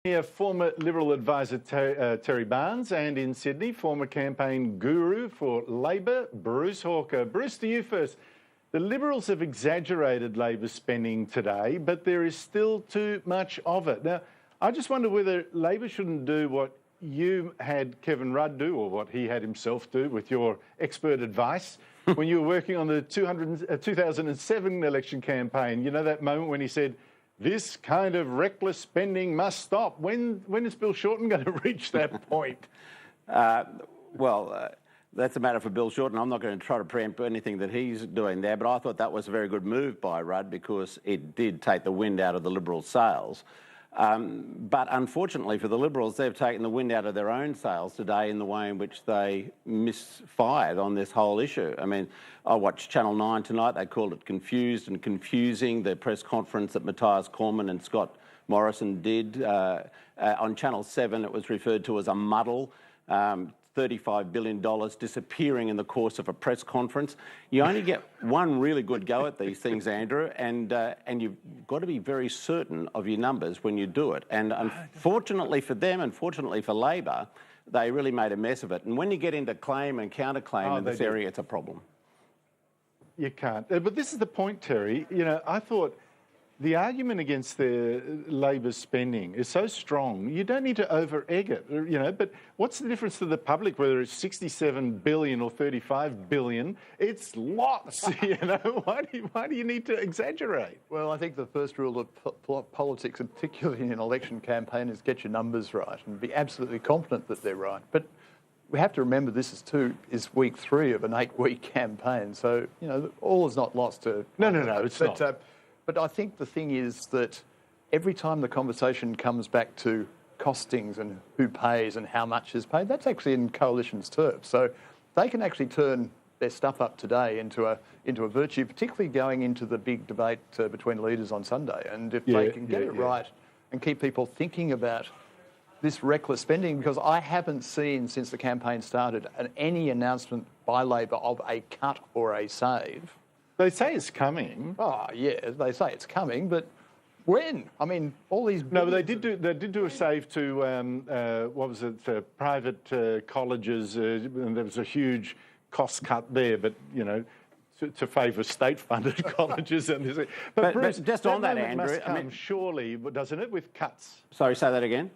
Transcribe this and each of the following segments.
Here, former Liberal advisor Terry Barnes, and in Sydney, former campaign guru for Labor, Bruce Hawker. Bruce, to you first. The Liberals have exaggerated Labor's spending today, but there is still too much of it. Now, I just wonder whether Labor shouldn't do what you had Kevin Rudd do, or what he had himself do with your expert advice when you were working on the 2007 election campaign. You know, that moment when he said, "This kind of reckless spending must stop." When is Bill Shorten going to reach that point? That's a matter for Bill Shorten. I'm not going to try to preempt anything that he's doing there, but I thought that was a very good move by Rudd because it did take the wind out of the Liberals' sails. But unfortunately for the Liberals, they've taken the wind out of their own sails today in the way in which they misfired on this whole issue. I mean, I watched Channel 9 tonight. They called it confused and confusing, the press conference that Matthias Cormann and Scott Morrison did. On Channel 7, it was referred to as a muddle. $35 billion disappearing in the course of a press conference. You only get one really good go at these things, Andrew, and you've got to be very certain of your numbers when you do it. And unfortunately for them, and fortunately for Labor, they really made a mess of it. And when you get into claim and counterclaim in this area, it's a problem. You can't. But this is the point, Terry. You know, I thought the argument against the Labor's spending is so strong, you don't need to over-egg it, you know, but what's the difference to the public, whether it's 67 billion or 35 billion? It's lots, you know. Why do you need to exaggerate? Well, I think the first rule of politics, and particularly in an election campaign, is get your numbers right and be absolutely confident that they're right. But we have to remember this is week 3 of an 8-week campaign, so, you know, all is not lost to... No, it's not. But I think the thing is that every time the conversation comes back to costings and who pays and how much is paid, that's actually in Coalition's turf. So they can actually turn their stuff up today into a virtue, particularly going into the big debate between leaders on Sunday. And if they can get it right and keep people thinking about this reckless spending, because I haven't seen since the campaign started any announcement by Labor of a cut or a save. They say it's coming. Oh, yeah, they say it's coming, but when? I mean, all these... No, but they did do a save to, what was it, private colleges, and there was a huge cost cut there, but, you know, to favour state-funded colleges. But Bruce, just on that, Andrew... must come, surely, doesn't it, with cuts? Sorry, say that again?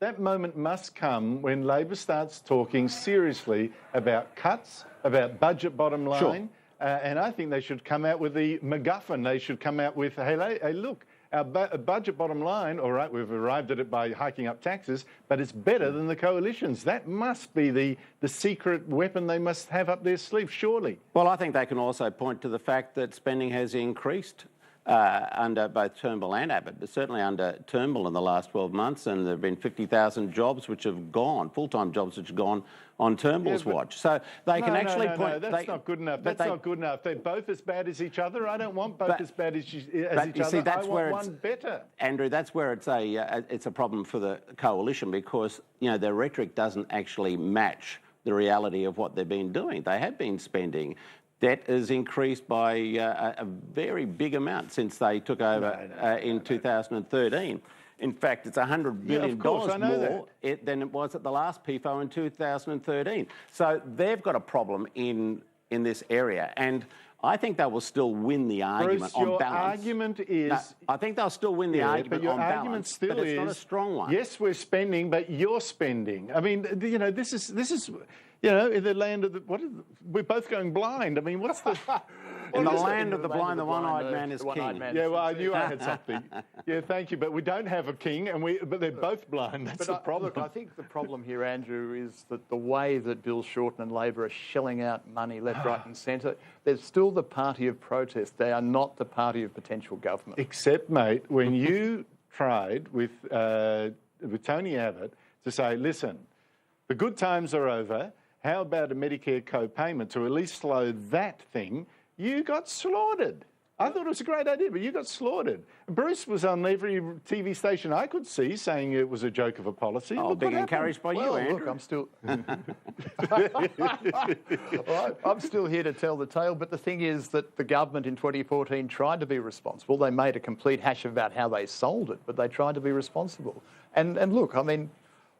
That moment must come when Labor starts talking seriously about cuts, about budget bottom line, sure. And I think they should come out with the MacGuffin. They should come out with, hey look, our budget bottom line, all right, we've arrived at it by hiking up taxes, but it's better than the Coalition's. That must be the secret weapon they must have up their sleeve, surely. Well, I think they can also point to the fact that spending has increased under both Turnbull and Abbott, but certainly under Turnbull in the last 12 months, and there have been 50,000 jobs which have gone, full-time jobs which have gone on Turnbull's watch. So they can actually point... No, that's not good enough. That's not good enough. They're both as bad as each other. I don't want both as bad as each other. See, that's I want one better. Andrew, that's where it's a problem for the Coalition, because, you know, their rhetoric doesn't actually match the reality of what they've been doing. They have been spending. Debt has increased by a very big amount since they took over in 2013. In fact, it's $100 billion more than it was at the last PFO in 2013. So they've got a problem in this area, and I think they will still win the argument Bruce, on balance. Your argument is... No, I think they'll still win the argument on balance, but it's not a strong one. Yes, we're spending, but you're spending. I mean, you know, this is... You know, in the land of the... we're both going blind. I mean, what's the... In the land of the blind, the one-eyed man is king. Yeah, well, I knew I had something. Yeah, thank you. But we don't have a king, but they're both blind. That's the problem. Look, I think the problem here, Andrew, is that the way that Bill Shorten and Labor are shelling out money left, right and centre, they're still the party of protest. They are not the party of potential government. Except, mate, when you tried with Tony Abbott to say, listen, the good times are over, how about a Medicare co-payment to at least slow that thing? You got slaughtered. I thought it was a great idea, but you got slaughtered. Bruce was on every TV station I could see saying it was a joke of a policy. Oh, Look being what encouraged by you, Andrew. Look, I'm still... I'm still here to tell the tale, but the thing is that the government in 2014 tried to be responsible. They made a complete hash about how they sold it, but they tried to be responsible. And look, I mean,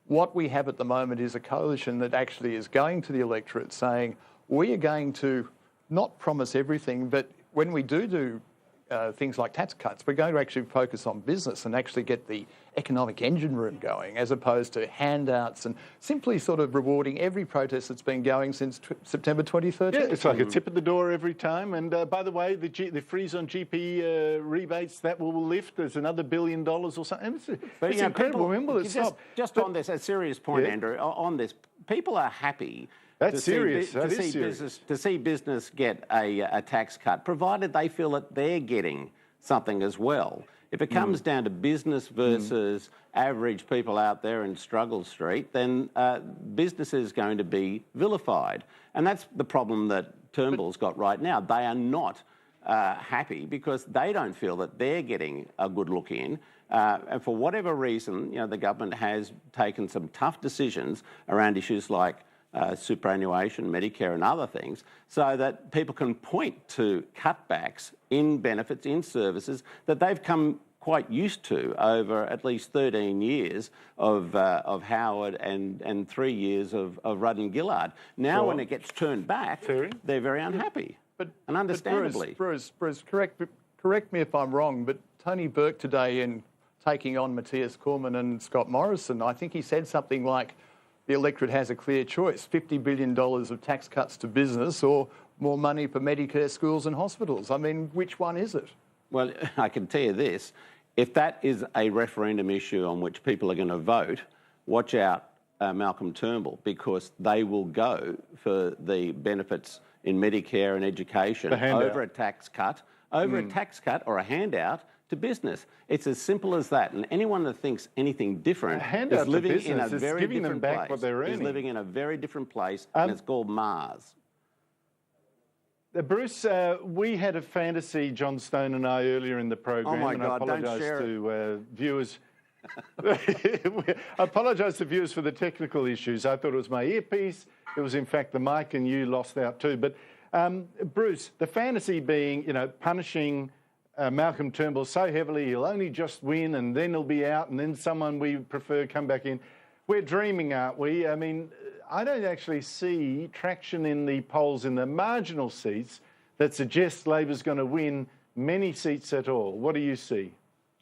what we have at the moment is a coalition that actually is going to the electorate saying, we are going to not promise everything, but when we do things like tax cuts, we're going to actually focus on business and actually get the economic engine room going, as opposed to handouts and simply sort of rewarding every protest that's been going since September 2013. Yeah, it's like a tip at the door every time. And by the way, the freeze on GP rebates, that will lift. There's another $1 billion or something. It's incredible. When will it stop? Just on this, a serious point, Andrew, on this, people are happy That's serious. That is serious. To see business get a tax cut, provided they feel that they're getting something as well. If it comes down to business versus average people out there in Struggle Street, then business is going to be vilified. And that's the problem that Turnbull's got right now. They are not happy because they don't feel that they're getting a good look in. And for whatever reason, you know, the government has taken some tough decisions around issues like superannuation, Medicare and other things, so that people can point to cutbacks in benefits, in services that they've come quite used to over at least 13 years of Howard and 3 years of Rudd and Gillard. Now when it gets turned back, they're very unhappy, and understandably. Bruce, correct me if I'm wrong, but Tony Burke today, in taking on Matthias Cormann and Scott Morrison, I think he said something like, the electorate has a clear choice, $50 billion of tax cuts to business or more money for Medicare, schools and hospitals. I mean, which one is it? Well, I can tell you this, if that is a referendum issue on which people are going to vote, watch out Malcolm Turnbull, because they will go for the benefits in Medicare and education over a tax cut, a tax cut or a handout to business. It's as simple as that. And anyone that thinks anything different is living in a very different place. Is living in a very different place, and it's called Mars. Bruce, we had a fantasy, John Stone and I, earlier in the program. Oh my God, I apologise to viewers. I apologise to viewers for the technical issues. I thought it was my earpiece. It was in fact the mic, and you lost out too. But Bruce, the fantasy being, you know, punishing Malcolm Turnbull so heavily he'll only just win and then he'll be out and then someone we prefer come back in. We're dreaming, aren't we? I mean, I don't actually see traction in the polls in the marginal seats that suggests Labor's going to win many seats at all. What do you see?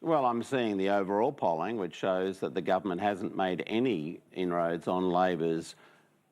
Well, I'm seeing the overall polling, which shows that the government hasn't made any inroads on Labor's,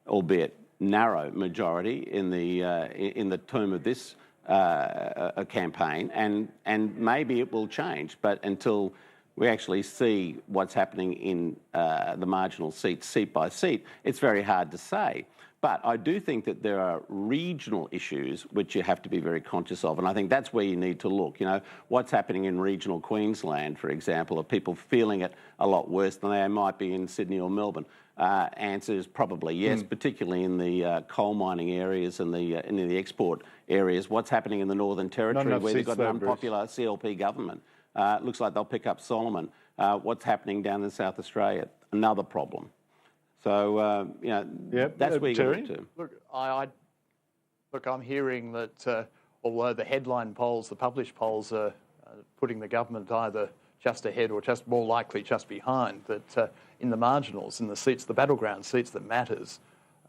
albeit narrow, majority in the term of this a campaign, and maybe it will change, but until we actually see what's happening in the marginal seats, seat by seat, it's very hard to say. But I do think that there are regional issues which you have to be very conscious of, and I think that's where you need to look. You know, what's happening in regional Queensland, for example, are people feeling it a lot worse than they might be in Sydney or Melbourne? Answer is probably yes, particularly in the coal mining areas and in the export areas. What's happening in the Northern Territory where they've got an unpopular CLP government? Looks like they'll pick up Solomon. What's happening down in South Australia? Another problem. So, you know, that's where you get to. Look, I'm hearing that although the headline polls, the published polls are putting the government either just ahead or just more likely just behind, that in the marginals, in the seats, the battleground seats that matters,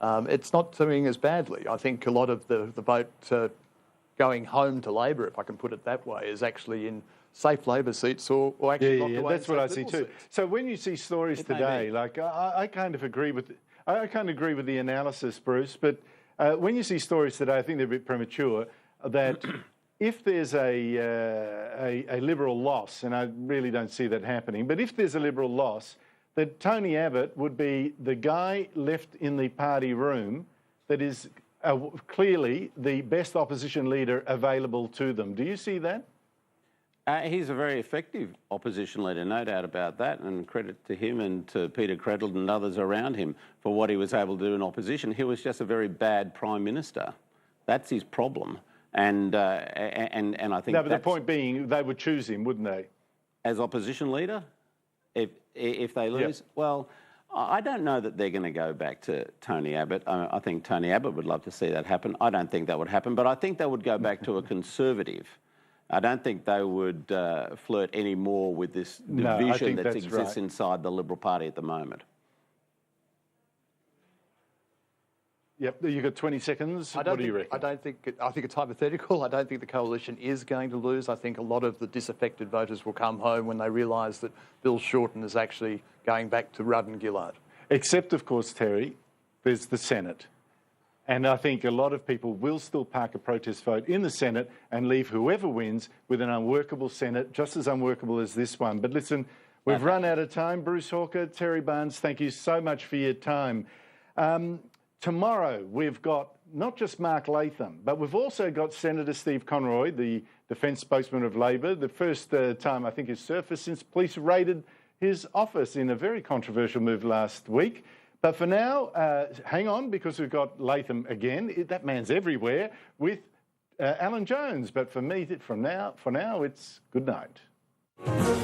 it's not doing as badly. I think a lot of the vote going home to Labor, if I can put it that way, is actually in safe Labor seats or actually locked away. That's what I see too. So when you see stories today, like I kind of agree with the analysis, Bruce, but when you see stories today, I think they're a bit premature, that if there's a Liberal loss, and I really don't see that happening, but if there's a Liberal loss, that Tony Abbott would be the guy left in the party room that is clearly the best opposition leader available to them. Do you see that? He's a very effective opposition leader, no doubt about that, and credit to him and to Peter Credlin and others around him for what he was able to do in opposition. He was just a very bad Prime Minister. That's his problem. And I think No, but the that's- point being, they would choose him, wouldn't they? as opposition leader, if they lose, well, I don't know that they're going to go back to Tony Abbott. I think Tony Abbott would love to see that happen. I don't think that would happen, but I think they would go back to a Conservative. I don't think they would flirt any more with this division that exists inside the Liberal Party at the moment. Yep, you've got 20 seconds. What do you reckon? I think it's hypothetical. I don't think the coalition is going to lose. I think a lot of the disaffected voters will come home when they realise that Bill Shorten is actually going back to Rudd and Gillard. Except, of course, Terry, there's the Senate. And I think a lot of people will still park a protest vote in the Senate and leave whoever wins with an unworkable Senate, just as unworkable as this one. But listen, we've run out of time. Bruce Hawker, Terry Barnes, thank you so much for your time. Tomorrow, we've got not just Mark Latham, but we've also got Senator Steve Conroy, the defence spokesman of Labor, the first time I think has surfaced since police raided his office in a very controversial move last week. But for now, hang on, because we've got Latham again. That man's everywhere with Alan Jones. But for me, for now, it's good night.